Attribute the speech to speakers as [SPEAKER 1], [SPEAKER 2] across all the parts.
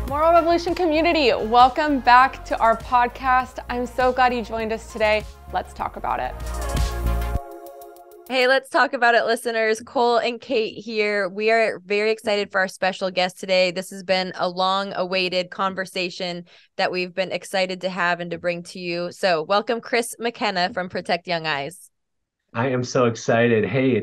[SPEAKER 1] Moral Revolution community, welcome back to our podcast. I'm so glad you joined us today. Let's talk about it.
[SPEAKER 2] Hey, let's talk about it, listeners. Cole and Kate here. We are very excited for our special guest today. This has been a long-awaited conversation that we've been excited to have and to bring to you. So welcome, Chris McKenna from Protect Young Eyes.
[SPEAKER 3] I am so excited. Hey,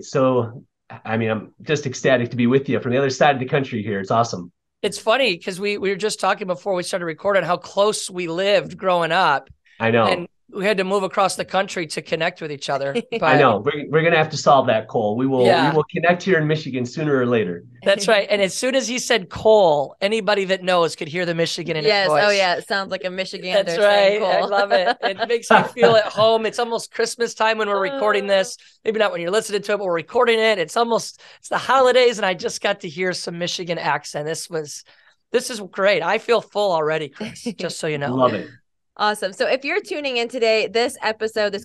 [SPEAKER 3] I'm just ecstatic to be with you from the other side of the country here. It's awesome.
[SPEAKER 4] It's funny because we were just talking before we started recording how close we lived growing up.
[SPEAKER 3] I know.
[SPEAKER 4] And we had to move across the country to connect with each other. But
[SPEAKER 3] I know. We're going to have to solve that, Cole. We will connect here in Michigan sooner or later.
[SPEAKER 4] That's right. And as soon as he said Cole, anybody that knows could hear the Michigan in his voice.
[SPEAKER 2] Oh yeah, it sounds like a Michigander.
[SPEAKER 4] That's right.
[SPEAKER 2] Cole.
[SPEAKER 4] I love it. It makes me feel at home. It's almost Christmas time when we're recording this. Maybe not when you're listening to it, but we're recording it. It's the holidays, and I just got to hear some Michigan accent. This is great. I feel full already, Chris, just so you know.
[SPEAKER 3] Love it.
[SPEAKER 2] Awesome. So if you're tuning in today, this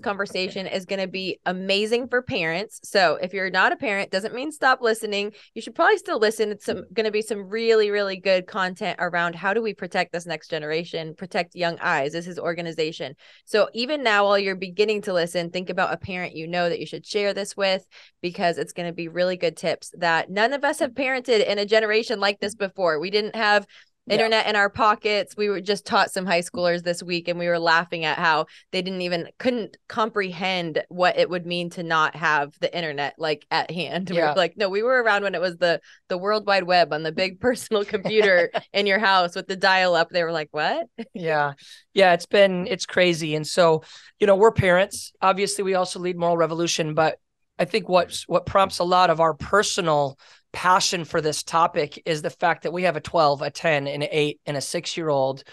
[SPEAKER 2] conversation is going to be amazing for parents. So if you're not a parent, doesn't mean stop listening. You should probably still listen. It's going to be some really, really good content around how do we protect this next generation, Protect Young Eyes is his organization. So even now, while you're beginning to listen, think about a parent you know that you should share this with, because it's going to be really good tips that none of us have parented in a generation like this before. We didn't have internet in our pockets. We were just taught some high schoolers this week, and we were laughing at how they couldn't comprehend what it would mean to not have the internet like at hand. We were like, no, we were around when it was the World Wide Web on the big personal computer in your house with the dial up. They were like, what?
[SPEAKER 4] Yeah. It's crazy. And so, we're parents. Obviously, we also lead Moral Revolution, but I think what prompts a lot of our personal passion for this topic is the fact that we have a 12, a 10, an 8, and a 6-year-old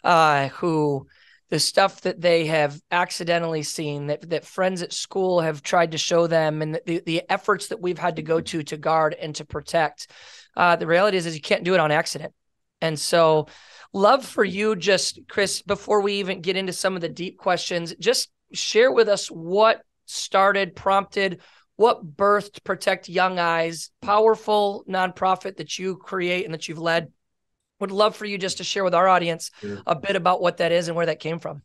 [SPEAKER 4] who the stuff that they have accidentally seen, that friends at school have tried to show them, and the efforts that we've had to go to guard and to protect. The reality is you can't do it on accident. And so love for you, just Chris, before we even get into some of the deep questions, just share with us what prompted, what birthed Protect Young Eyes, powerful nonprofit that you create and that you've led. Would love for you just to share with our audience a bit about what that is and where that came from.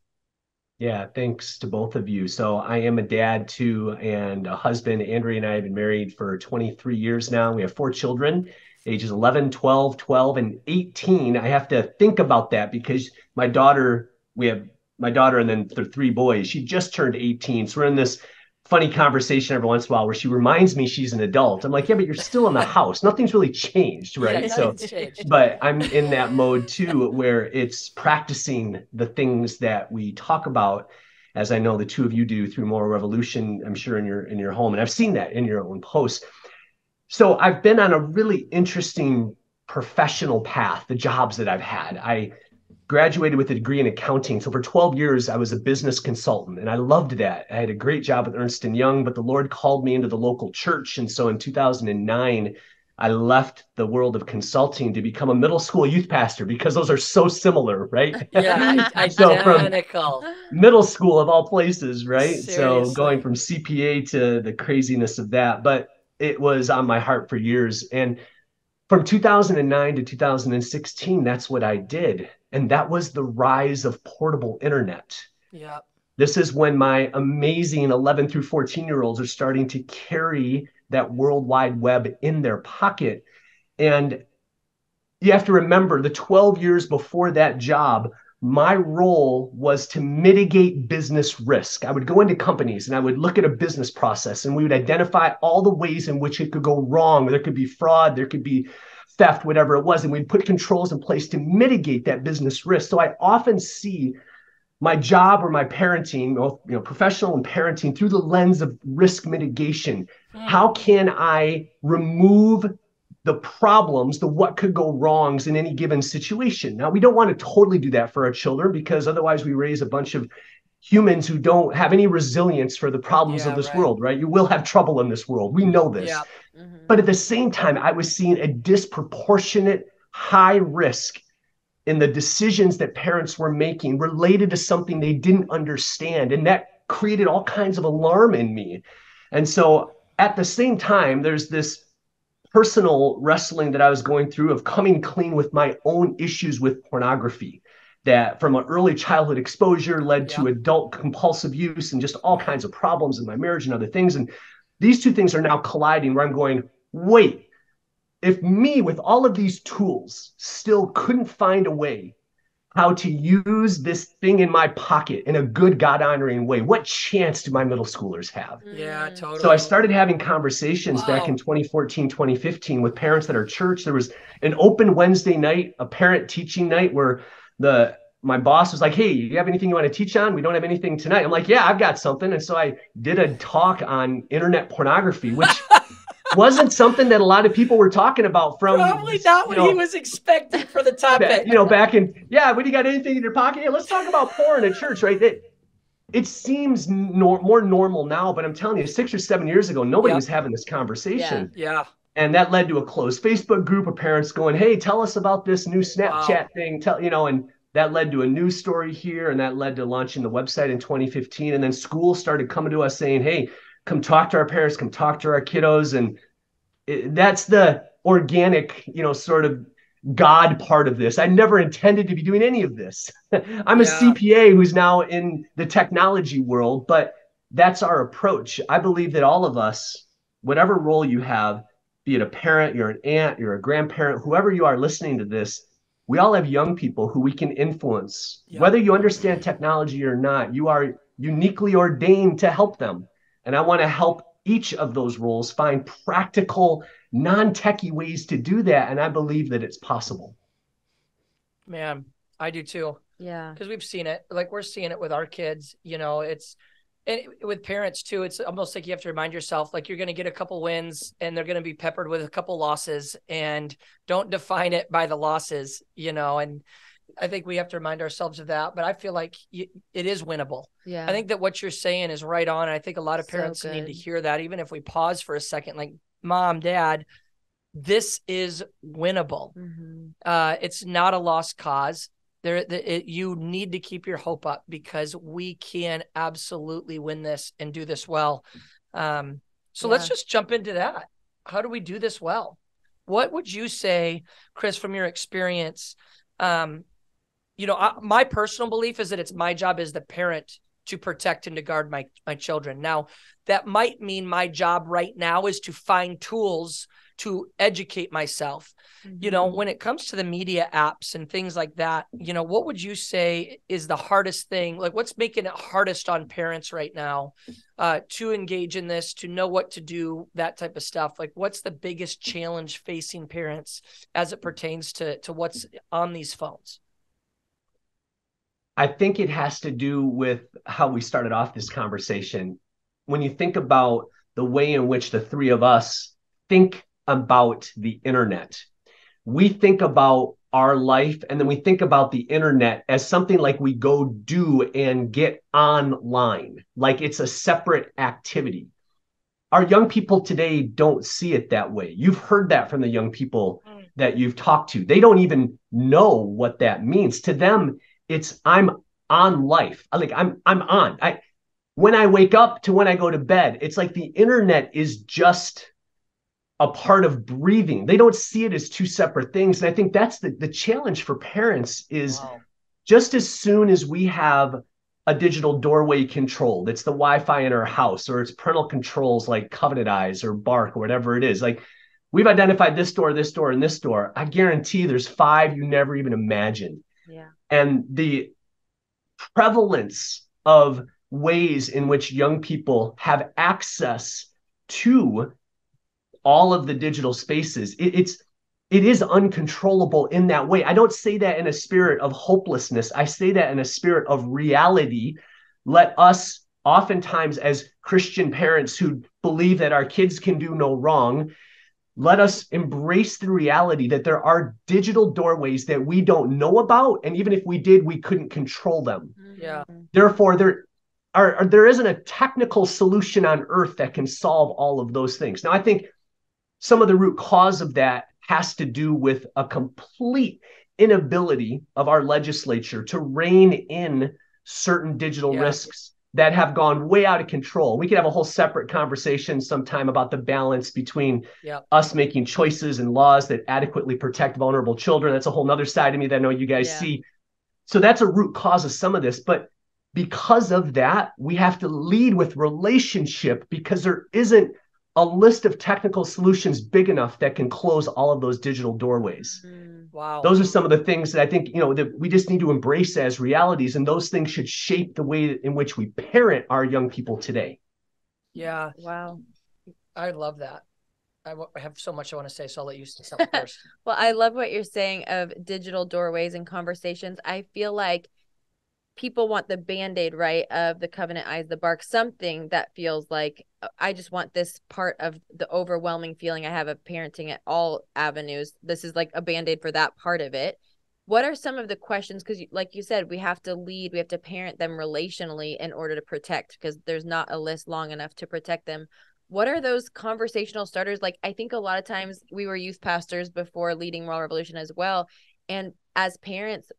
[SPEAKER 3] Yeah, thanks to both of you. So I am a dad too, and a husband. Andrea and I have been married for 23 years now. We have 4 children, ages 11, 12, and 18. I have to think about that because my daughter and then the 3 boys, she just turned 18. So we're in this funny conversation every once in a while where she reminds me she's an adult. I'm like, yeah, but you're still in the house. Nothing's really changed, right?
[SPEAKER 4] Yeah,
[SPEAKER 3] but I'm in that mode too, where it's practicing the things that we talk about, as I know the two of you do through Moral Revolution, I'm sure in your home. And I've seen that in your own posts. So I've been on a really interesting professional path, the jobs that I've had. I graduated with a degree in accounting. So for 12 years, I was a business consultant, and I loved that. I had a great job with Ernst & Young, but the Lord called me into the local church. And so in 2009, I left the world of consulting to become a middle school youth pastor, because those are so similar, right?
[SPEAKER 4] Yeah,
[SPEAKER 3] so
[SPEAKER 4] identical.
[SPEAKER 3] From middle school of all places, right?
[SPEAKER 4] Seriously.
[SPEAKER 3] So going from CPA to the craziness of that, but it was on my heart for years. And from 2009 to 2016, that's what I did. And that was the rise of portable internet.
[SPEAKER 4] Yeah.
[SPEAKER 3] This is when my amazing 11 through 14-year-olds are starting to carry that World Wide Web in their pocket. And you have to remember, the 12 years before that job, my role was to mitigate business risk. I would go into companies and I would look at a business process, and we would identify all the ways in which it could go wrong. There could be fraud, there could be theft, whatever it was, and we'd put controls in place to mitigate that business risk. So I often see my job or my parenting, professional and parenting, through the lens of risk mitigation. How can I remove the problems, the what could go wrongs in any given situation? Now, we don't want to totally do that for our children, because otherwise we raise a bunch of humans who don't have any resilience for the problems of this world, right? You will have trouble in this world. We know this.
[SPEAKER 4] Yeah.
[SPEAKER 3] But at the same time, I was seeing a disproportionate high risk in the decisions that parents were making related to something they didn't understand. And that created all kinds of alarm in me. And so at the same time, there's this personal wrestling that I was going through of coming clean with my own issues with pornography, that from an early childhood exposure led to adult compulsive use and just all kinds of problems in my marriage and other things. And these two things are now colliding where I'm going, wait, if me with all of these tools still couldn't find a way how to use this thing in my pocket in a good God-honoring way, what chance do my middle schoolers have?
[SPEAKER 4] Yeah, totally.
[SPEAKER 3] So I started having conversations back in 2014, 2015 with parents at our church. There was an open Wednesday night, a parent teaching night where my boss was like, hey, you have anything you want to teach on? We don't have anything tonight. I'm like, yeah, I've got something. And so I did a talk on internet pornography, which wasn't something that a lot of people were talking about from
[SPEAKER 4] probably not what he was expecting for the topic.
[SPEAKER 3] Back in, when you got anything in your pocket, hey, let's talk about porn at church, right? It seems more normal now, but I'm telling you, 6 or 7 years ago, nobody was having this conversation.
[SPEAKER 4] Yeah.
[SPEAKER 3] And that led to a closed Facebook group of parents going, hey, tell us about this new Snapchat thing, and that led to a news story here, and that led to launching the website in 2015. And then school started coming to us saying, hey, come talk to our parents, come talk to our kiddos. And that's the organic, sort of God part of this. I never intended to be doing any of this. I'm a CPA who's now in the technology world, but that's our approach. I believe that all of us, whatever role you have, be it a parent, you're an aunt, you're a grandparent, whoever you are listening to this, we all have young people who we can influence. Whether you understand technology or not, you are uniquely ordained to help them. And I want to help each of those roles find practical, non-techie ways to do that. And I believe that it's possible.
[SPEAKER 4] Man, I do too.
[SPEAKER 2] Yeah.
[SPEAKER 4] Because we've seen it. Like, we're seeing it with our kids. And with parents too, it's almost like you have to remind yourself, like, you're going to get a couple wins and they're going to be peppered with a couple losses, and don't define it by the losses, and I think we have to remind ourselves of that. But I feel like it is winnable.
[SPEAKER 2] Yeah.
[SPEAKER 4] I think that what you're saying is right on. And I think a lot of parents need to hear that, even if we pause for a second, like, Mom, Dad, this is winnable.
[SPEAKER 2] Mm-hmm.
[SPEAKER 4] It's not a lost cause. You need to keep your hope up, because we can absolutely win this and do this well. Let's just jump into that. How do we do this well? What would you say, Chris, from your experience? My personal belief is that it's my job as the parent to protect and to guard my children. Now, that might mean my job right now is to find tools to educate myself.
[SPEAKER 2] Mm-hmm.
[SPEAKER 4] When it comes to the media apps and things like that, what would you say is the hardest thing? Like, what's making it hardest on parents right now to engage in this, to know what to do, that type of stuff? Like, what's the biggest challenge facing parents as it pertains to what's on these phones?
[SPEAKER 3] I think it has to do with how we started off this conversation. When you think about the way in which the three of us think about the internet, we think about our life, and then we think about the internet as something like we go do and get online, like it's a separate activity. Our young people today don't see it that way. You've heard that from the young people that you've talked to. They don't even know what that means. To them, it's I'm on life. Like I'm on. When I wake up to when I go to bed, it's like the internet is just a part of breathing. They don't see it as two separate things. And I think that's the challenge for parents is just as soon as we have a digital doorway controlled, it's the Wi-Fi in our house, or it's parental controls like Covenant Eyes or Bark or whatever it is. Like, we've identified this door, and this door. I guarantee there's 5 you never even imagined.
[SPEAKER 2] Yeah.
[SPEAKER 3] And the prevalence of ways in which young people have access to all of the digital spaces, it is uncontrollable in that way. I don't say that in a spirit of hopelessness. I say that in a spirit of reality. Let us, oftentimes as Christian parents who believe that our kids can do no wrong, let us embrace the reality that there are digital doorways that we don't know about. And even if we did, we couldn't control them.
[SPEAKER 4] Yeah.
[SPEAKER 3] Therefore, there isn't a technical solution on earth that can solve all of those things. Now, I think some of the root cause of that has to do with a complete inability of our legislature to rein in certain digital risks that have gone way out of control. We could have a whole separate conversation sometime about the balance between us making choices and laws that adequately protect vulnerable children. That's a whole nother side of me that I know you guys see. So that's a root cause of some of this. But because of that, we have to lead with relationship, because there isn't a list of technical solutions big enough that can close all of those digital doorways.
[SPEAKER 4] Wow.
[SPEAKER 3] Those are some of the things that I think, that we just need to embrace as realities. And those things should shape the way in which we parent our young people today.
[SPEAKER 4] Yeah.
[SPEAKER 2] Wow.
[SPEAKER 4] I love that. I have so much I want to say, so I'll let you say something first.
[SPEAKER 2] Well, I love what you're saying of digital doorways and conversations. I feel like people want the Band-Aid, right, of the covenant eyes, the bark, something that feels like I just want this part of the overwhelming feeling I have of parenting at all avenues. This is like a Band-Aid for that part of it. What are some of the questions? Because like you said, we have to lead, we have to parent them relationally in order to protect, because there's not a list long enough to protect them. What are those conversational starters? Like, I think a lot of times we were youth pastors before leading Moral Revolution as well. And as parents,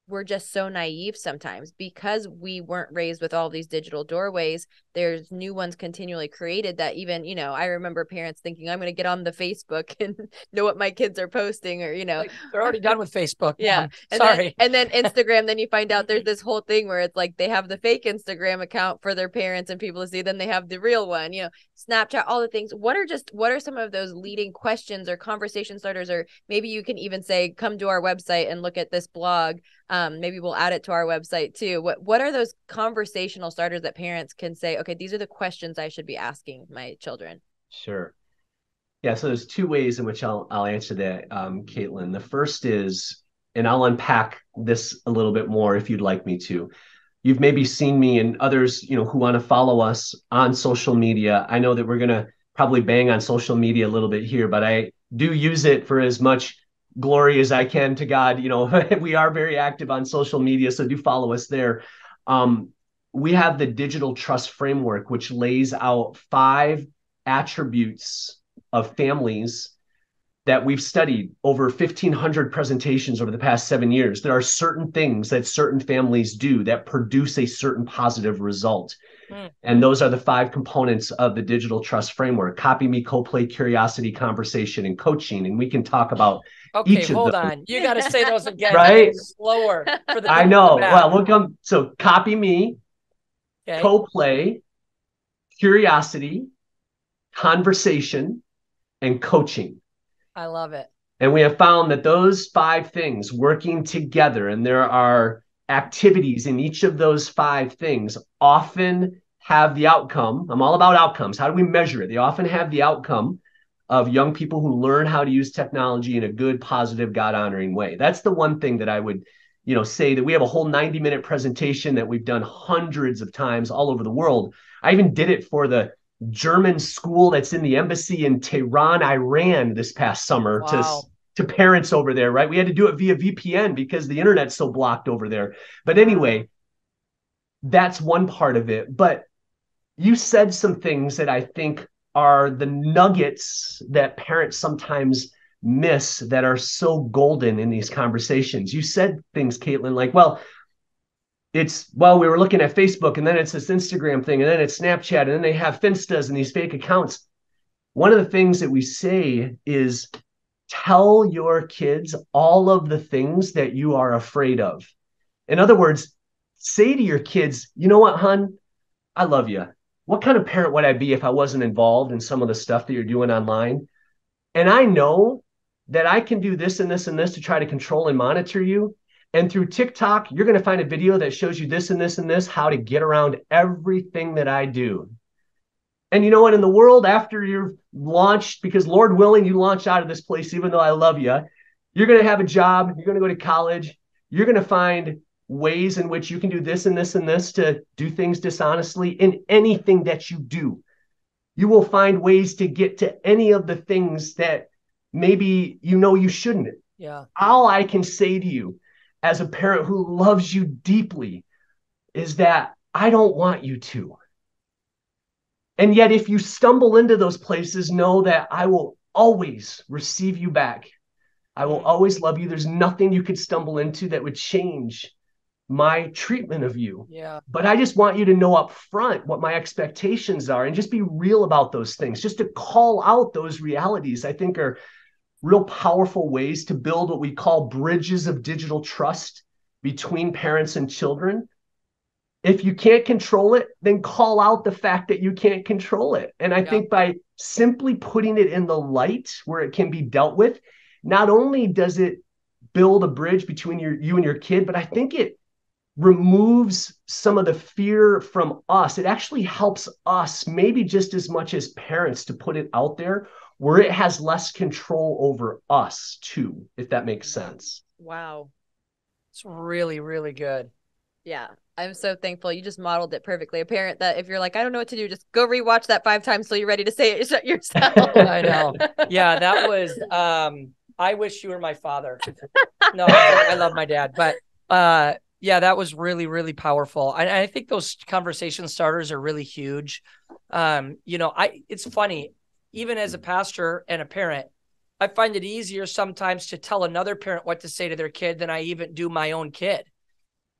[SPEAKER 2] we're just so naive sometimes because we weren't raised with all these digital doorways. There's new ones continually created that even, I remember parents thinking, I'm going to get on the Facebook and know what my kids are posting, or,
[SPEAKER 4] Like, they're already done with Facebook.
[SPEAKER 2] Yeah.
[SPEAKER 4] Sorry.
[SPEAKER 2] And then Instagram, then you find out there's this whole thing where it's like they have the fake Instagram account for their parents and people to see, then they have the real one, Snapchat, all the things. What are some of those leading questions or conversation starters? Or maybe you can even say, come to our website and look at this blog. Maybe we'll add it to our website too. What are those conversational starters that parents can say, okay, these are the questions I should be asking my children?
[SPEAKER 3] Sure. Yeah. So there's two ways in which I'll answer that, Caitlin. The first is, and I'll unpack this a little bit more if you'd like me to. You've maybe seen me and others, who want to follow us on social media. I know that we're going to probably bang on social media a little bit here, but I do use it for as much glory as I can to God. We are very active on social media, so do follow us there. We have the digital trust framework, which lays out 5 attributes of families that we've studied over 1,500 presentations over the past 7 years. There are certain things that certain families do that produce a certain positive result. And those are the 5 components of the digital trust framework: copy, me, co-play, curiosity, conversation, and coaching. And we can talk about each of
[SPEAKER 4] hold
[SPEAKER 3] those.
[SPEAKER 4] on. You got to say those again.
[SPEAKER 3] Right?
[SPEAKER 4] Slower. For the
[SPEAKER 3] I know. Well, we'll come. So copy me, co-play, curiosity, conversation, and coaching.
[SPEAKER 4] I love it.
[SPEAKER 3] And we have found that those 5 things working together, and there are activities in each of those 5 things, often have the outcome. I'm all about outcomes. How do we measure it? They often have the outcome of young people who learn how to use technology in a good, positive, God-honoring way. That's the one thing that I would, say, that we have a whole 90-minute presentation that we've done hundreds of times all over the world. I even did it for the German school that's in the embassy in Tehran, Iran this past summer.
[SPEAKER 4] Wow.
[SPEAKER 3] to parents over there, right? We had to do it via VPN because the internet's so blocked over there. But anyway, that's one part of it. But you said some things that I think are the nuggets that parents sometimes miss that are so golden in these conversations. You said things, Caitlin, like, we were looking at Facebook, and then it's this Instagram thing, and then it's Snapchat, and then they have Finstas and these fake accounts. One of the things that we say is, tell your kids all of the things that you are afraid of. In other words, say to your kids, you know what, hon? I love you. What kind of parent would I be if I wasn't involved in some of the stuff that you're doing online? And I know that I can do this and this and this to try to control and monitor you. And through TikTok, you're going to find a video that shows you this and this and this, how to get around everything that I do. And you know what? In the world, after you're launched, because Lord willing, you launch out of this place, even though I love you, you're going to have a job. You're going to go to college. You're going to find ways in which you can do this and this and this to do things dishonestly in anything that you do. You will find ways to get to any of the things that maybe you shouldn't.
[SPEAKER 4] Yeah.
[SPEAKER 3] All I can say to you as a parent who loves you deeply is that I don't want you to. And yet, if you stumble into those places, know that I will always receive you back. I will always love you. There's nothing you could stumble into that would change my treatment of you.
[SPEAKER 4] Yeah.
[SPEAKER 3] But I just want you to know up front what my expectations are and just be real about those things. Just to call out those realities, I think are real powerful ways to build what we call bridges of digital trust between parents and children. If you can't control it, then call out the fact that you can't control it. And I think by simply putting it in the light where it can be dealt with, not only does it build a bridge between you and your kid, but I think it removes some of the fear from us. It actually helps us, maybe just as much as parents, to put it out there where it has less control over us too, if that makes sense.
[SPEAKER 2] Wow.
[SPEAKER 4] It's really, really good.
[SPEAKER 2] Yeah. I'm so thankful. You just modeled it perfectly. A parent that if you're like, I don't know what to do, just go rewatch that 5 times till you're ready to say it yourself.
[SPEAKER 4] I know. Yeah, that was, I wish you were my father. No, I love my dad, but yeah, that was really, really powerful. I think those conversation starters are really huge. It's funny, even as a pastor and a parent, I find it easier sometimes to tell another parent what to say to their kid than I even do my own kid.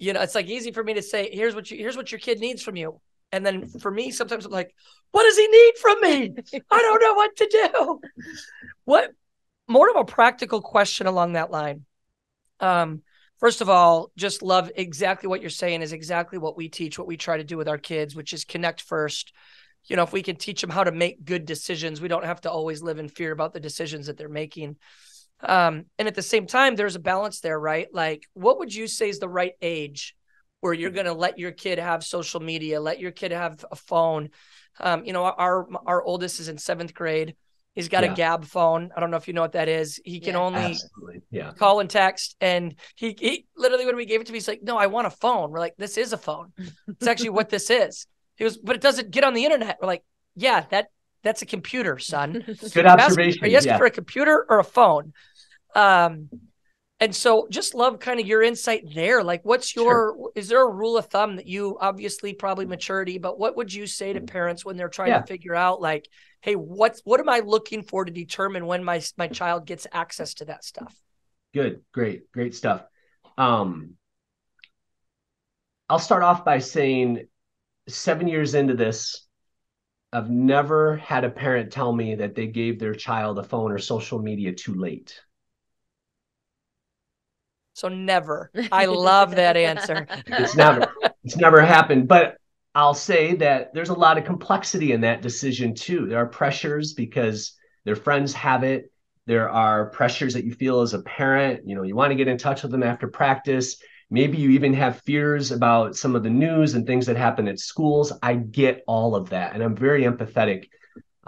[SPEAKER 4] It's like easy for me to say, here's what your kid needs from you. And then for me, sometimes I'm like, what does he need from me? I don't know what to do. What more of a practical question along that line? First of all, just love exactly what you're saying is exactly what we teach, what we try to do with our kids, which is connect first. If we can teach them how to make good decisions, we don't have to always live in fear about the decisions that they're making. And at the same time, there's a balance there, right? Like, what would you say is the right age where you're going to let your kid have social media, let your kid have a phone? Our oldest is in 7th grade. He's got a Gab phone. I don't know if you know what that is. He can only call and text. And he literally, when we gave it to me, he's like, no, I want a phone. We're like, this is a phone. It's actually what this is. He goes, but it doesn't get on the internet. We're like, yeah, that's a computer, son.
[SPEAKER 3] Good observation.
[SPEAKER 4] Are you asking for a computer or a phone? And so just love kind of your insight there. Like, is there a rule of thumb that you obviously probably maturity, but what would you say to parents when they're trying to figure out like, hey, what am I looking for to determine when my child gets access to that stuff?
[SPEAKER 3] Good. Great stuff. I'll start off by saying 7 years into this, I've never had a parent tell me that they gave their child a phone or social media too late.
[SPEAKER 4] So never. I love that answer.
[SPEAKER 3] It's never happened. But I'll say that there's a lot of complexity in that decision too. There are pressures because their friends have it. There are pressures that you feel as a parent. You want to get in touch with them after practice. Maybe you even have fears about some of the news and things that happen at schools. I get all of that. And I'm very empathetic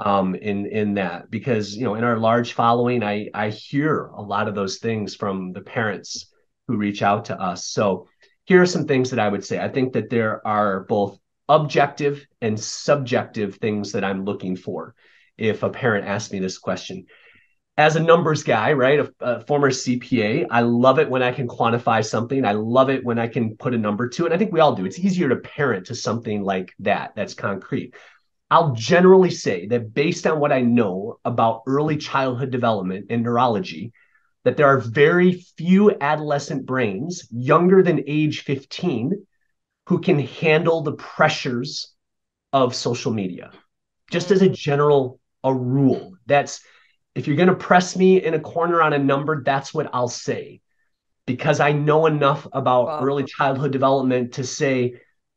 [SPEAKER 3] in that because, in our large following, I hear a lot of those things from the parents who reach out to us. So here are some things that I would say. I think that there are both objective and subjective things that I'm looking for if a parent asks me this question. As a numbers guy, right, a former CPA, I love it when I can quantify something. I love it when I can put a number to it. I think we all do. It's easier to parent to something like that that's concrete. I'll generally say that based on what I know about early childhood development and neurology, that there are very few adolescent brains younger than age 15 who can handle the pressures of social media. Just as a rule. If you're going to press me in a corner on a number, that's what I'll say. Because I know enough about early childhood development to say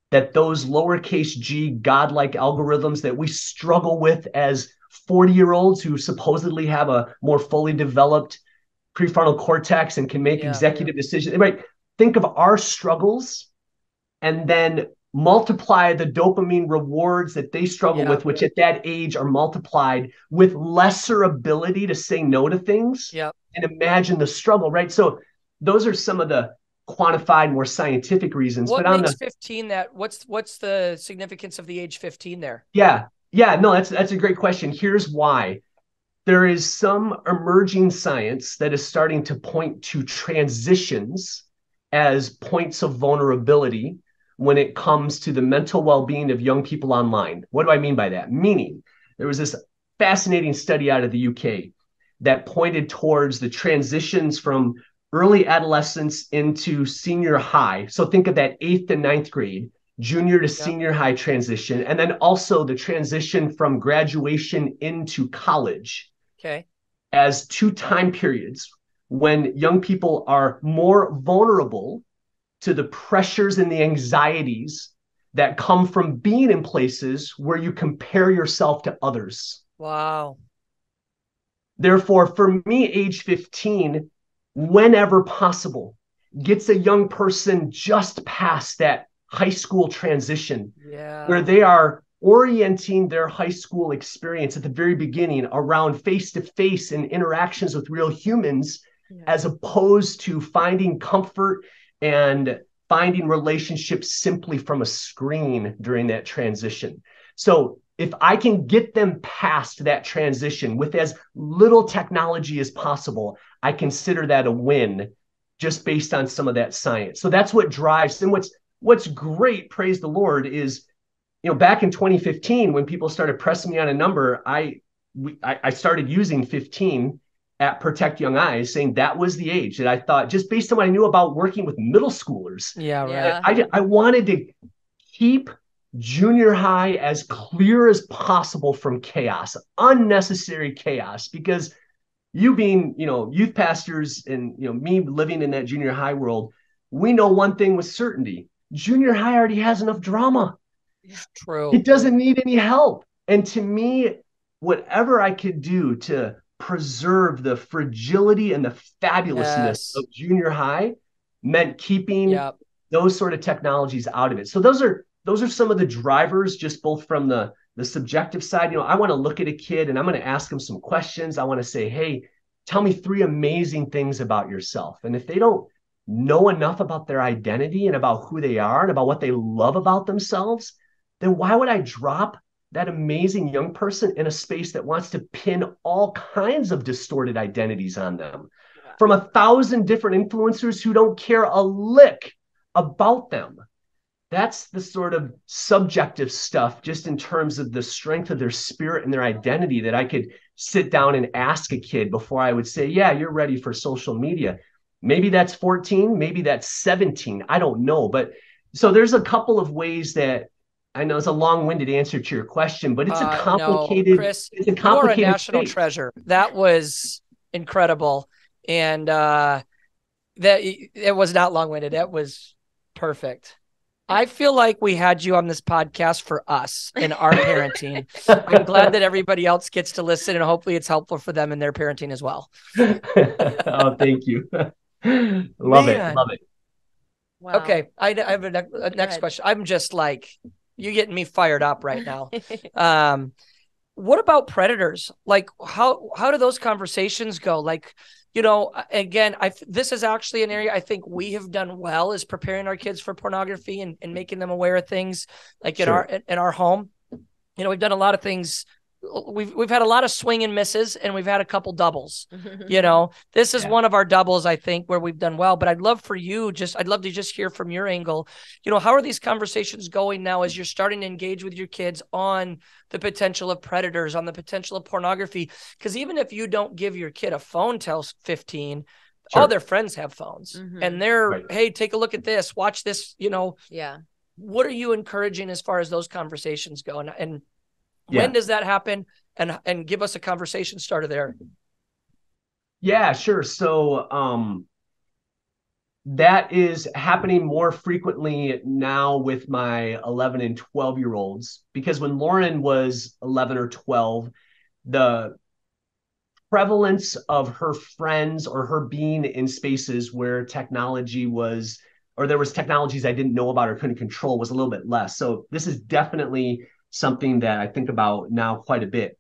[SPEAKER 3] that those lowercase g godlike algorithms that we struggle with as 40-year-olds who supposedly have a more fully developed prefrontal cortex and can make executive decisions. Right? Think of our struggles and then multiply the dopamine rewards that they struggle with, which at that age are multiplied with lesser ability to say no to things. And imagine the struggle, right? So those are some of the quantified, more scientific reasons.
[SPEAKER 4] What makes 15 what's the significance of the age 15 there?
[SPEAKER 3] No, that's a great question. Here's why. There is some emerging science that is starting to point to transitions as points of vulnerability when it comes to the mental well-being of young people online. What do I mean by that? Meaning, there was this fascinating study out of the UK that pointed towards the transitions from early adolescence into senior high. So think of that 8th and 9th grade, junior to senior high transition, and then also the transition from graduation into college.
[SPEAKER 4] Okay.
[SPEAKER 3] As 2 time periods when young people are more vulnerable to the pressures and the anxieties that come from being in places where you compare yourself to others.
[SPEAKER 4] Wow.
[SPEAKER 3] Therefore, for me, age 15, whenever possible, gets a young person just past that high school transition where they are orienting their high school experience at the very beginning around face-to-face and interactions with real humans, as opposed to finding comfort and finding relationships simply from a screen during that transition. So if I can get them past that transition with as little technology as possible, I consider that a win just based on some of that science. So that's what drives. And what's great, praise the Lord, is, back in 2015, when people started pressing me on a number, I started using 15 at Protect Young Eyes, saying that was the age that I thought, just based on what I knew about working with middle schoolers.
[SPEAKER 4] Yeah, right.
[SPEAKER 3] I wanted to keep junior high as clear as possible from chaos, unnecessary chaos, because you being, youth pastors and, me living in that junior high world, we know one thing with certainty. Junior high already has enough drama.
[SPEAKER 4] True.
[SPEAKER 3] It doesn't need any help. And to me, whatever I could do to preserve the fragility and the fabulousness of junior high meant keeping those sort of technologies out of it. So those are some of the drivers, just both from the subjective side. I want to look at a kid and I'm going to ask them some questions. I want to say, hey, tell me 3 amazing things about yourself. And if they don't know enough about their identity and about who they are and about what they love about themselves, then why would I drop that amazing young person in a space that wants to pin all kinds of distorted identities on them from 1,000 different influencers who don't care a lick about them? That's the sort of subjective stuff, just in terms of the strength of their spirit and their identity, that I could sit down and ask a kid before I would say, yeah, you're ready for social media. Maybe that's 14, maybe that's 17. I don't know. But so there's a couple of ways that, I know it's a long-winded answer to your question, but it's a complicated,
[SPEAKER 4] no, Chris, you are a national treasure. That was incredible. And that it was not long-winded. That was perfect. I feel like we had you on this podcast for us and our parenting. I'm glad that everybody else gets to listen, and hopefully it's helpful for them in their parenting as well.
[SPEAKER 3] Oh, thank you. Love it.
[SPEAKER 2] Wow.
[SPEAKER 4] Okay. I have a next question. I'm just like, you're getting me fired up right now. What about predators? Like, how do those conversations go? Like, again, this is actually an area I think we have done well, is preparing our kids for pornography and making them aware of things like in our home. We've done a lot of things. We've had a lot of swing and misses, and we've had a couple doubles. This is one of our doubles, I think, where we've done well. But I'd love to just hear from your angle. How are these conversations going now as you're starting to engage with your kids on the potential of predators, on the potential of pornography? Because even if you don't give your kid a phone till 15, all their friends have phones, and they're, hey, take a look at this, watch this. What are you encouraging as far as those conversations go? And when does that happen? And give us a conversation starter there.
[SPEAKER 3] Yeah, sure. So that is happening more frequently now with my 11 and 12-year-olds, because when Lauren was 11 or 12, the prevalence of her friends or her being in spaces where technology was, or there was technologies I didn't know about or couldn't control, was a little bit less. So this is definitely something that I think about now quite a bit.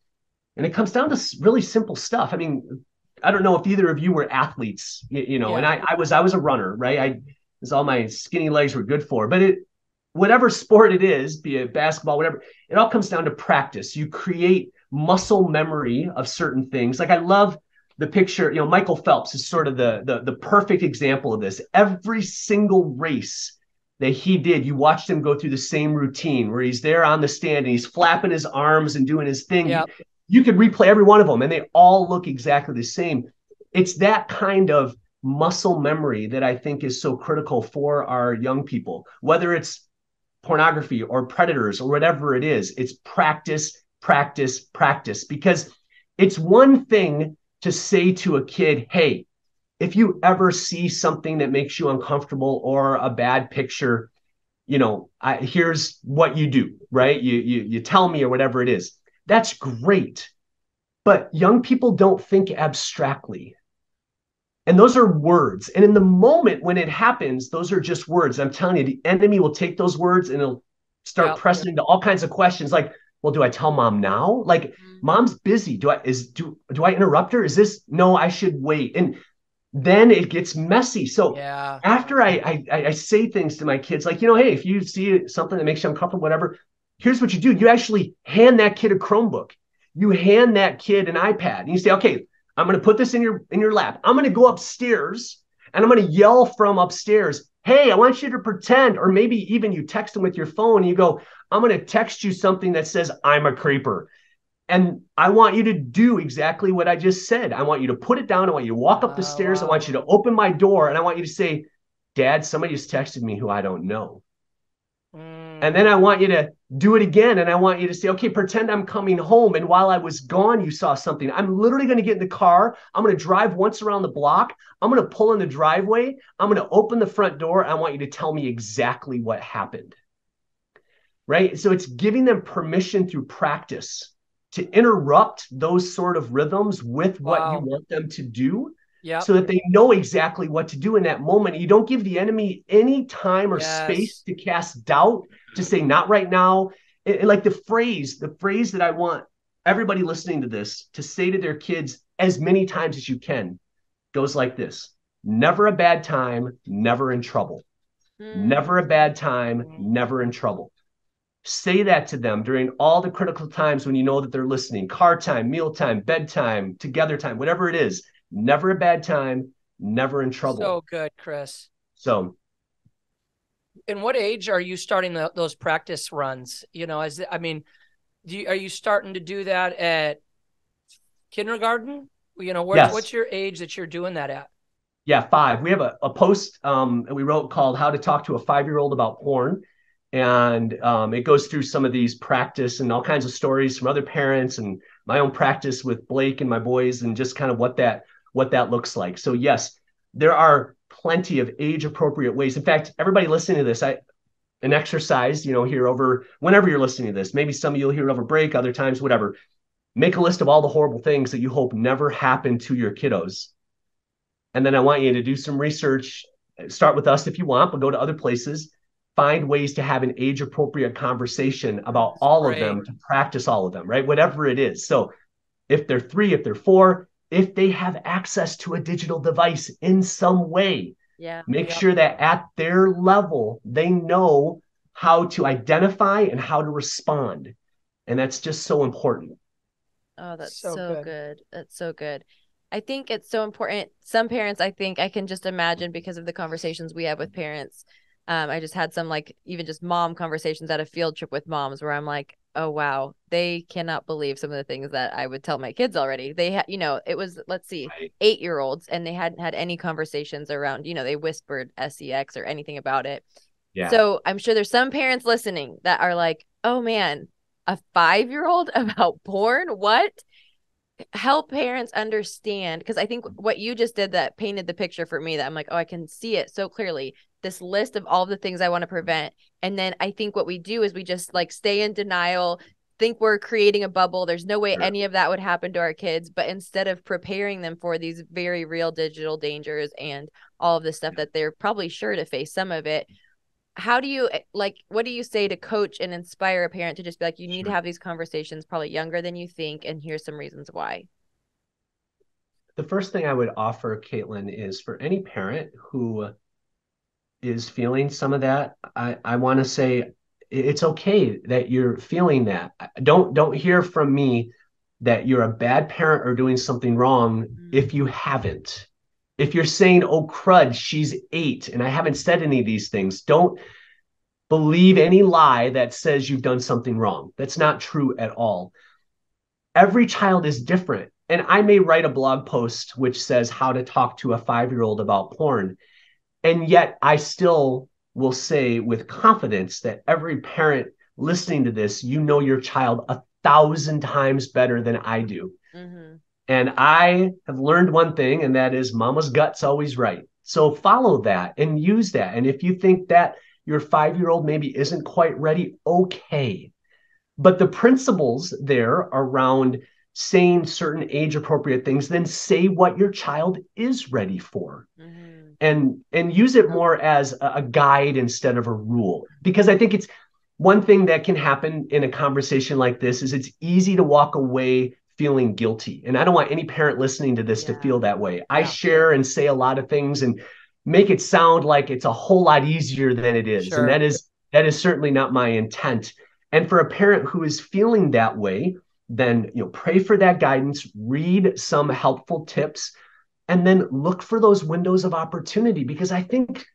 [SPEAKER 3] And it comes down to really simple stuff. I mean, I don't know if either of you were athletes, and I was a runner, right? That's all my skinny legs were good for. But whatever sport it is, be it basketball, whatever, it all comes down to practice. You create muscle memory of certain things. Like, I love the picture, Michael Phelps is sort of the perfect example of this. Every single race that he did, you watched him go through the same routine where he's there on the stand and he's flapping his arms and doing his thing. You could replay every one of them and they all look exactly the same. It's that kind of muscle memory that I think is so critical for our young people, whether it's pornography or predators or whatever it is. It's practice, practice, practice. Because it's one thing to say to a kid, hey, if you ever see something that makes you uncomfortable or a bad picture, here's what you do, right? You tell me or whatever it is. That's great. But young people don't think abstractly. And those are words. And in the moment when it happens, those are just words. I'm telling you, the enemy will take those words and it'll start pressing into all kinds of questions like, well, do I tell mom now? Like, mom's busy. Do I interrupt her? Is this, no, I should wait. And then it gets messy. So after I say things to my kids, like, hey, if you see something that makes you uncomfortable, whatever, here's what you do. You actually hand that kid a Chromebook. You hand that kid an iPad and you say, okay, I'm going to put this in your lap. I'm going to go upstairs and I'm going to yell from upstairs, hey, I want you to pretend, or maybe even you text them with your phone and you go, I'm going to text you something that says I'm a creeper. And I want you to do exactly what I just said. I want you to put it down. I want you to walk up the stairs. I want you to open my door. And I want you to say, Dad, somebody just texted me who I don't know. And then I want you to do it again. And I want you to say, okay, pretend I'm coming home. And while I was gone, you saw something. I'm literally going to get in the car. I'm going to drive once around the block. I'm going to pull in the driveway. I'm going to open the front door. I want you to tell me exactly what happened. Right? So it's giving them permission through practice to interrupt those sort of rhythms with what you want them to do, so that they know exactly what to do in that moment. You don't give the enemy any time or space to cast doubt, to say, not right now. And like the phrase that I want everybody listening to this to say to their kids as many times as you can goes like this: never a bad time, never in trouble. Never a bad time, never in trouble. Say that to them during all the critical times when you know that they're listening. Car time, meal time, bedtime, together time, whatever it is. Never a bad time, never in trouble.
[SPEAKER 4] So good, Chris.
[SPEAKER 3] So,
[SPEAKER 4] in what age are you starting those practice runs? Are you starting to do that at kindergarten? What's your age that you're doing that at?
[SPEAKER 3] Yeah, 5. We have a post we wrote called "How to Talk to a 5-Year-Old About Porn." And it goes through some of these practice and all kinds of stories from other parents and my own practice with Blake and my boys, and just kind of what that looks like. So yes, there are plenty of age appropriate ways. In fact, everybody listening to this, an exercise, here over whenever you're listening to this, maybe some of you'll hear over break, other times, whatever. Make a list of all the horrible things that you hope never happen to your kiddos. And then I want you to do some research. Start with us if you want, but go to other places. Find ways to have an age-appropriate conversation about all of them, to practice all of them, right? Whatever it is. So if they're 3, if they're 4, if they have access to a digital device in some way, make sure that at their level, they know how to identify and how to respond. And that's just so important.
[SPEAKER 2] Oh, that's so good. That's so good. I think it's so important. Some parents, I think I can just imagine, because of the conversations we have with parents, I just had some even just mom conversations at a field trip with moms where I'm like, oh, wow, they cannot believe some of the things that I would tell my kids already. They had, it was, let's see, 8-year-olds, and they hadn't had any conversations around, they whispered sex or anything about it. Yeah. So I'm sure there's some parents listening that are like, oh man, a 5-year-old about porn? What? Help parents understand, because I think what you just did that painted the picture for me, that I'm like, oh, I can see it so clearly, this list of all the things I want to prevent. And then I think what we do is we just stay in denial, think we're creating a bubble. There's no way any of that would happen to our kids. But instead of preparing them for these very real digital dangers and all of this stuff that they're probably sure to face, some of it, how do you what do you say to coach and inspire a parent to just be like, you need to have these conversations probably younger than you think, and here's some reasons why?
[SPEAKER 3] The first thing I would offer, Caitlin, is for any parent who is feeling some of that, I want to say it's okay that you're feeling that. Don't hear from me that you're a bad parent or doing something wrong if you haven't. If you're saying, oh, crud, she's 8 and I haven't said any of these things, don't believe any lie that says you've done something wrong. That's not true at all. Every child is different. And I may write a blog post which says how to talk to a 5-year-old about porn. And yet I still will say with confidence that every parent listening to this, you know your child 1,000 times better than I do.
[SPEAKER 2] Mm-hmm.
[SPEAKER 3] And I have learned one thing, and that is mama's gut's always right. So follow that and use that. And if you think that your 5-year-old maybe isn't quite ready, okay. But the principles there around saying certain age appropriate things, then say what your child is ready for.
[SPEAKER 2] Mm-hmm.
[SPEAKER 3] And use it more as a guide instead of a rule. Because I think it's one thing that can happen in a conversation like this is it's easy to walk away feeling guilty. And I don't want any parent listening to this to feel that way. I share and say a lot of things and make it sound like it's a whole lot easier than it is.
[SPEAKER 4] Sure.
[SPEAKER 3] And that is certainly not my intent. And for a parent who is feeling that way, then pray for that guidance, read some helpful tips, and then look for those windows of opportunity. Because I think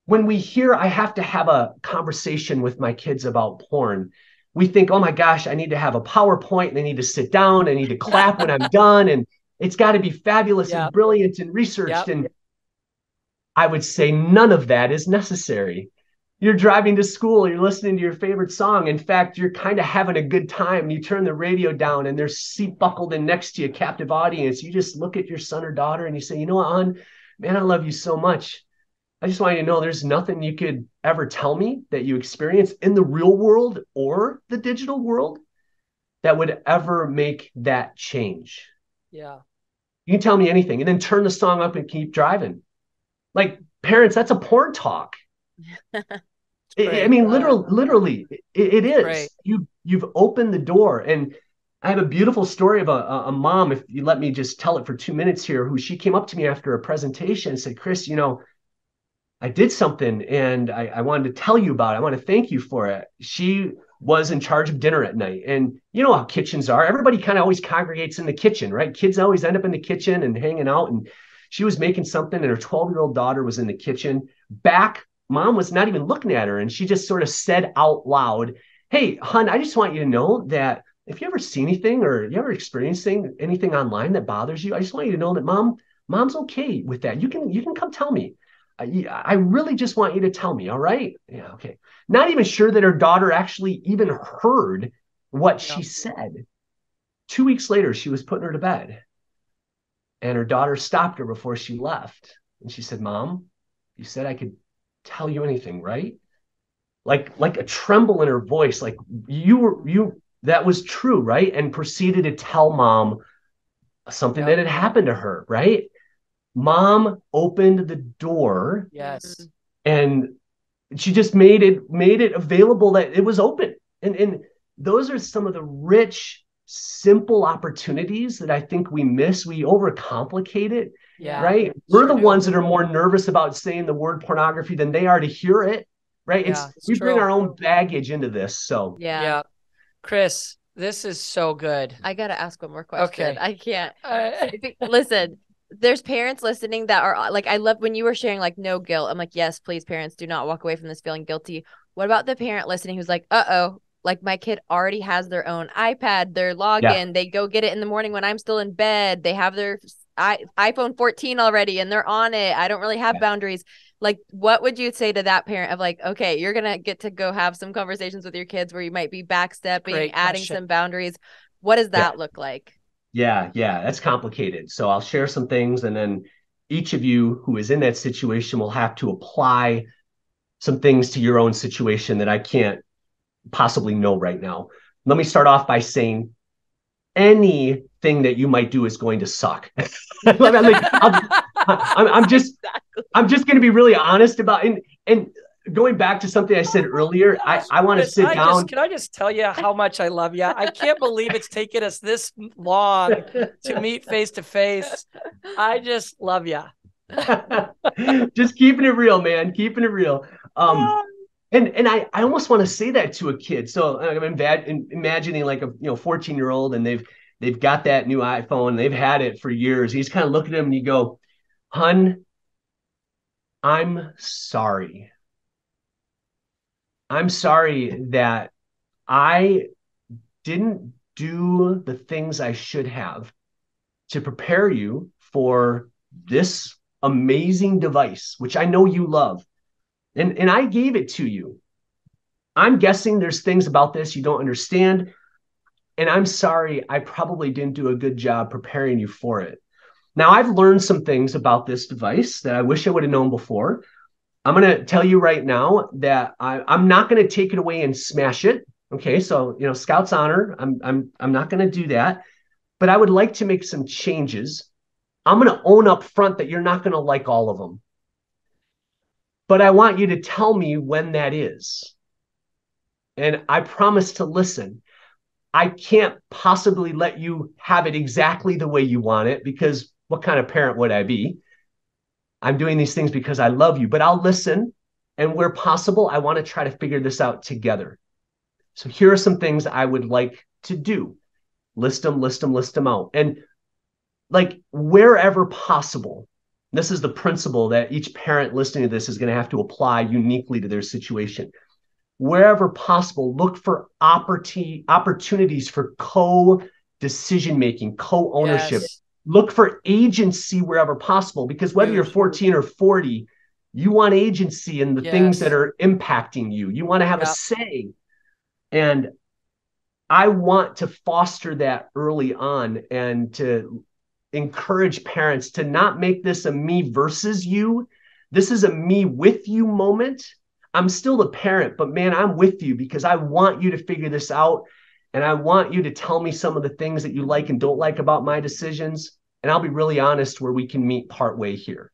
[SPEAKER 3] when we hear I have to have a conversation with my kids about porn, we think, oh my gosh, I need to have a PowerPoint and I need to sit down, I need to clap when I'm done, and it's got to be fabulous and brilliant and researched. And I would say none of that is necessary. You're driving to school, you're listening to your favorite song. In fact, you're kind of having a good time. You turn the radio down and there's seat buckled in next to you, a captive audience. You just look at your son or daughter and you say, you know what, hon, man, I love you so much. I just want you to know there's nothing you could ever tell me that you experience in the real world or the digital world that would ever make that change.
[SPEAKER 4] Yeah.
[SPEAKER 3] You can tell me anything and then turn the song up and keep driving. Like, parents, that's a porn talk. I mean, literally, it is.
[SPEAKER 4] Great.
[SPEAKER 3] You've opened the door. And I have a beautiful story of a mom, if you let me just tell it for 2 minutes here, who she came up to me after a presentation and said, Chris, I did something and I wanted to tell you about it. I want to thank you for it. She was in charge of dinner at night. And you know how kitchens are. Everybody kind of always congregates in the kitchen, right? Kids always end up in the kitchen and hanging out. And she was making something and her 12-year-old daughter was in the kitchen. Mom was not even looking at her. And she just sort of said out loud, hey, hon, I just want you to know that if you ever see anything or you ever experiencing anything online that bothers you, I just want you to know that mom's okay with that. You can come tell me. I really just want you to tell me. All right. Yeah. Okay. Not even sure that her daughter actually even heard what she said. 2 weeks later, she was putting her to bed and her daughter stopped her before she left. And she said, Mom, you said I could tell you anything, right? Like a tremble in her voice, like that was true, right? And proceeded to tell mom something that had happened to her, right? Mom opened the door.
[SPEAKER 4] Yes.
[SPEAKER 3] And she just made it available that it was open. And those are some of the rich, simple opportunities that I think we miss. We overcomplicate it, right? We're the ones that are more nervous about saying the word pornography than they are to hear it, right? We bring our own baggage into this. So
[SPEAKER 2] yeah.
[SPEAKER 4] Chris, this is so good.
[SPEAKER 2] I got to ask one more question.
[SPEAKER 4] Okay.
[SPEAKER 2] I can't. Listen, there's parents listening that are like, I love when you were sharing like no guilt. I'm like, yes, please, parents, do not walk away from this feeling guilty. What about the parent listening who's like, uh-oh, like my kid already has their own iPad, their login. They go get it in the morning when I'm still in bed. They have their iPhone 14 already and they're on it. I don't really have boundaries. Like, what would you say to that parent of like, okay, you're going to get to go have some conversations with your kids where you might be backstepping, adding some boundaries. What does that look like?
[SPEAKER 3] Yeah, that's complicated. So I'll share some things and then each of you who is in that situation will have to apply some things to your own situation that I can't possibly know right now. Let me start off by saying anything that you might do is going to suck. I'm just going to be really honest about and going back to something I said earlier, I want to sit down.
[SPEAKER 4] Can I just tell you how much I love you? I can't believe it's taken us this long to meet face to face. I just love you.
[SPEAKER 3] Just keeping it real, man. Keeping it real. And I almost want to say that to a kid. So I'm imagining like a 14-year-old and they've got that new iPhone. They've had it for years. He's kind of looking at him and you go, hun, I'm sorry. I'm sorry that I didn't do the things I should have to prepare you for this amazing device, which I know you love. And I gave it to you. I'm guessing there's things about this you don't understand. And I'm sorry, I probably didn't do a good job preparing you for it. Now, I've learned some things about this device that I wish I would have known before. I'm going to tell you right now that I'm not going to take it away and smash it. Okay, so Scout's honor. I'm not going to do that. But I would like to make some changes. I'm going to own up front that you're not going to like all of them. But I want you to tell me when that is. And I promise to listen. I can't possibly let you have it exactly the way you want it, because what kind of parent would I be? I'm doing these things because I love you, but I'll listen. And where possible, I want to try to figure this out together. So here are some things I would like to do. List them out. And like wherever possible, this is the principle that each parent listening to this is going to have to apply uniquely to their situation. Wherever possible, look for opportunities for co-decision making, co-ownership.
[SPEAKER 4] Yes.
[SPEAKER 3] Look for agency wherever possible, because whether you're 14 or 40, you want agency in the things that are impacting you. You want to have a say. And I want to foster that early on and to encourage parents to not make this a me versus you. This is a me with you moment. I'm still the parent, but man, I'm with you because I want you to figure this out. And I want you to tell me some of the things that you like and don't like about my decisions. And I'll be really honest where we can meet partway here.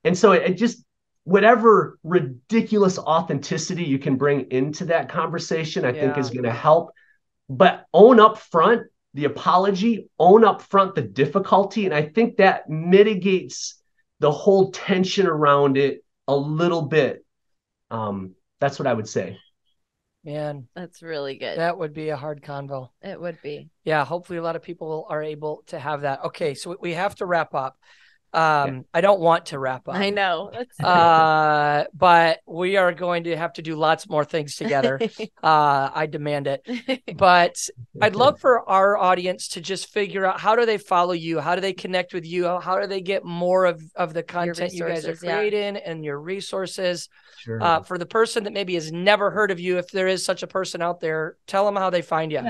[SPEAKER 3] And so it just, whatever ridiculous authenticity you can bring into that conversation, I think is going to help. But own up front the apology, own up front the difficulty. And I think that mitigates the whole tension around it a little bit. That's what I would say.
[SPEAKER 2] Man, that's really good.
[SPEAKER 4] That would be a hard convo.
[SPEAKER 2] It would be.
[SPEAKER 4] Yeah. Hopefully a lot of people are able to have that. Okay. So we have to wrap up. I don't want to wrap up.
[SPEAKER 2] I know.
[SPEAKER 4] But we are going to have to do lots more things together. I demand it. But I'd love for our audience to just figure out, how do they follow you? How do they connect with you? How do they get more of the content you guys are creating and your resources?
[SPEAKER 3] Sure.
[SPEAKER 4] For the person that maybe has never heard of you, if there is such a person out there, tell them how they find you.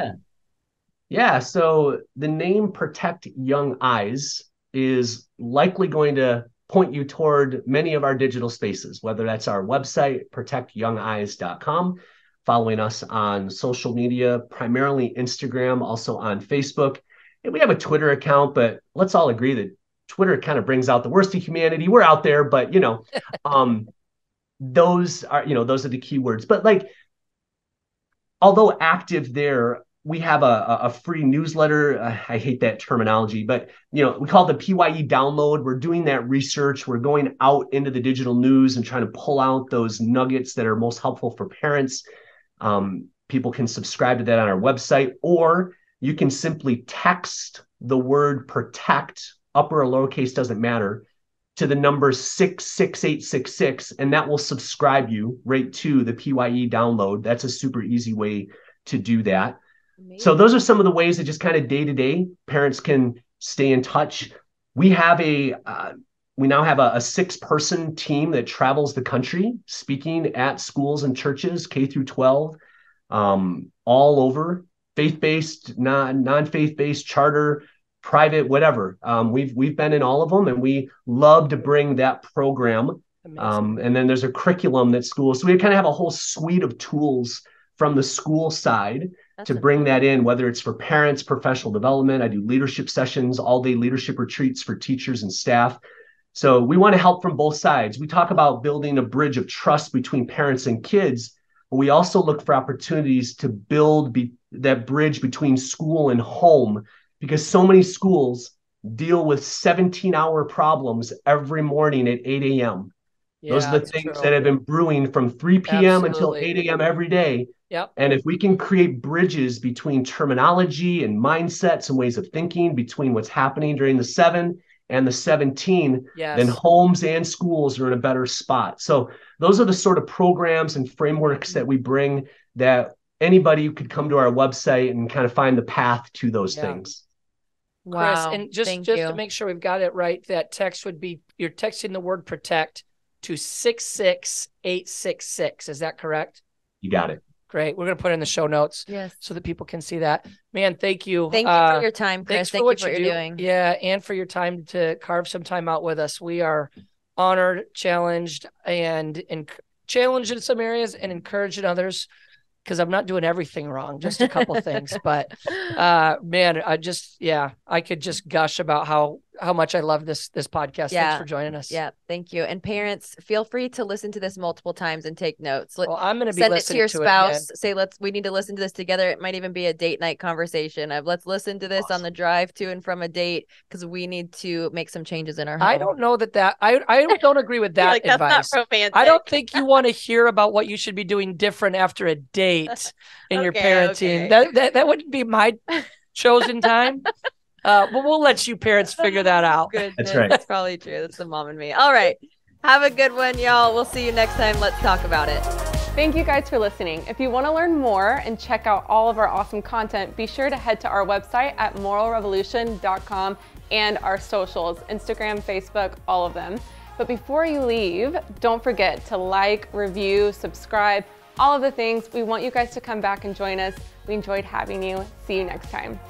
[SPEAKER 3] Yeah. So the name Protect Young Eyes is likely going to point you toward many of our digital spaces, whether that's our website, protectyoungeyes.com, following us on social media, primarily Instagram, also on Facebook. And we have a Twitter account, but let's all agree that Twitter kind of brings out the worst of humanity. We're out there, but those are the keywords. But like, although active there, we have a free newsletter. I hate that terminology, but we call it the PYE download. We're doing that research. We're going out into the digital news and trying to pull out those nuggets that are most helpful for parents. People can subscribe to that on our website, or you can simply text the word protect, upper or lowercase, doesn't matter, to the number 66866, and that will subscribe you right to the PYE download. That's a super easy way to do that. Amazing. So those are some of the ways that just kind of day to day parents can stay in touch. We now have a 6-person team that travels the country speaking at schools and churches, K through 12, all over, faith-based, non-faith-based, charter, private, whatever. We've been in all of them, and we love to bring that program. And then there's a curriculum that schools, so we kind of have a whole suite of tools from the school side to bring that in, whether it's for parents, professional development. I do leadership sessions, all-day leadership retreats for teachers and staff. So we want to help from both sides. We talk about building a bridge of trust between parents and kids, but we also look for opportunities to build that bridge between school and home, because so many schools deal with 17-hour problems every morning at 8 a.m. Those are the things that have been brewing from 3 p.m. until 8 a.m. every day.
[SPEAKER 4] Yep.
[SPEAKER 3] And if we can create bridges between terminology and mindsets and ways of thinking between what's happening during the 7 and the 17, then homes and schools are in a better spot. So those are the sort of programs and frameworks that we bring, that anybody could come to our website and kind of find the path to those things.
[SPEAKER 2] Wow.
[SPEAKER 4] Chris, and just to make sure we've got it right, that text would be, you're texting the word protect to 66866. Is that correct?
[SPEAKER 3] You got it.
[SPEAKER 4] Great. We're going to put it in the show notes so that people can see that. Man, thank you.
[SPEAKER 2] Thank you for your time, Chris.
[SPEAKER 4] Thank you for what you're doing. Yeah, and for your time to carve some time out with us. We are honored, challenged, and challenged in some areas and encouraged in others, because I'm not doing everything wrong, just a couple things. But man, I could just gush about how much I love this podcast. Thanks for joining us.
[SPEAKER 2] Yeah, thank you. And parents, feel free to listen to this multiple times and take notes.
[SPEAKER 4] Well, I'm going to be
[SPEAKER 2] send
[SPEAKER 4] listening
[SPEAKER 2] it to your spouse.
[SPEAKER 4] Say,
[SPEAKER 2] we need to listen to this together. It might even be a date night conversation of let's listen to this on the drive to and from a date, because we need to make some changes in our home.
[SPEAKER 4] I don't know that I don't agree with that
[SPEAKER 2] like,
[SPEAKER 4] advice.
[SPEAKER 2] That's not romantic.
[SPEAKER 4] I don't think you want to hear about what you should be doing different after a date in your parenting.
[SPEAKER 2] Okay.
[SPEAKER 4] That wouldn't be my chosen time. But we'll let you parents figure that out.
[SPEAKER 2] Goodness,
[SPEAKER 3] that's right.
[SPEAKER 2] That's probably true. That's the mom and me. All right. Have a good one, y'all. We'll see you next time. Let's talk about it.
[SPEAKER 1] Thank you guys for listening. If you want to learn more and check out all of our awesome content, be sure to head to our website at moralrevolution.com and our socials, Instagram, Facebook, all of them. But before you leave, don't forget to like, review, subscribe, all of the things. We want you guys to come back and join us. We enjoyed having you. See you next time.